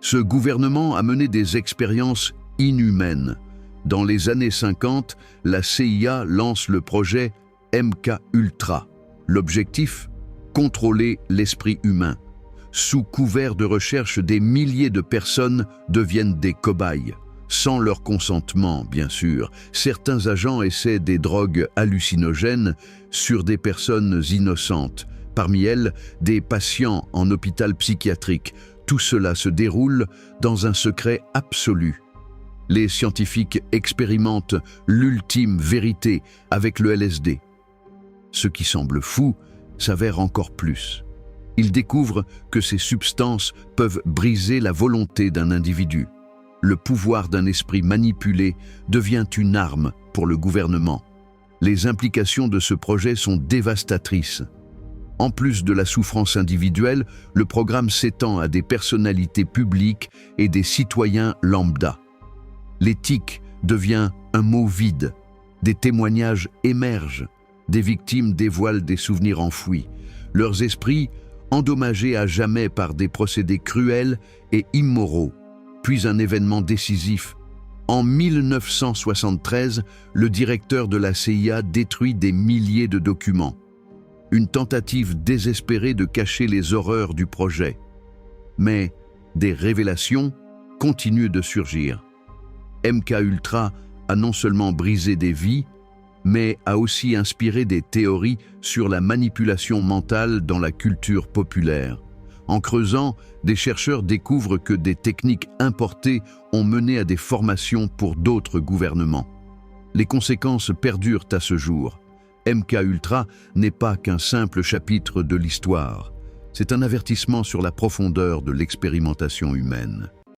Ce gouvernement a mené des expériences inhumaines. Dans les années 50, la CIA lance le projet MK-Ultra. L'objectif? Contrôler l'esprit humain. Sous couvert de recherche, des milliers de personnes deviennent des cobayes. Sans leur consentement, bien sûr. Certains agents essaient des drogues hallucinogènes sur des personnes innocentes. Parmi elles, des patients en hôpital psychiatrique. Tout cela se déroule dans un secret absolu. Les scientifiques expérimentent l'ultime vérité avec le LSD. Ce qui semble fou s'avère encore plus. Ils découvrent que ces substances peuvent briser la volonté d'un individu. Le pouvoir d'un esprit manipulé devient une arme pour le gouvernement. Les implications de ce projet sont dévastatrices. En plus de la souffrance individuelle, le programme s'étend à des personnalités publiques et des citoyens lambda. L'éthique devient un mot vide. Des témoignages émergent. Des victimes dévoilent des souvenirs enfouis. Leurs esprits endommagés à jamais par des procédés cruels et immoraux. Puis un événement décisif. En 1973, le directeur de la CIA détruit des milliers de documents. Une tentative désespérée de cacher les horreurs du projet. Mais des révélations continuent de surgir. MK-Ultra a non seulement brisé des vies, mais a aussi inspiré des théories sur la manipulation mentale dans la culture populaire. En creusant, des chercheurs découvrent que des techniques importées ont mené à des formations pour d'autres gouvernements. Les conséquences perdurent à ce jour. MK-Ultra n'est pas qu'un simple chapitre de l'histoire. C'est un avertissement sur la profondeur de l'expérimentation humaine.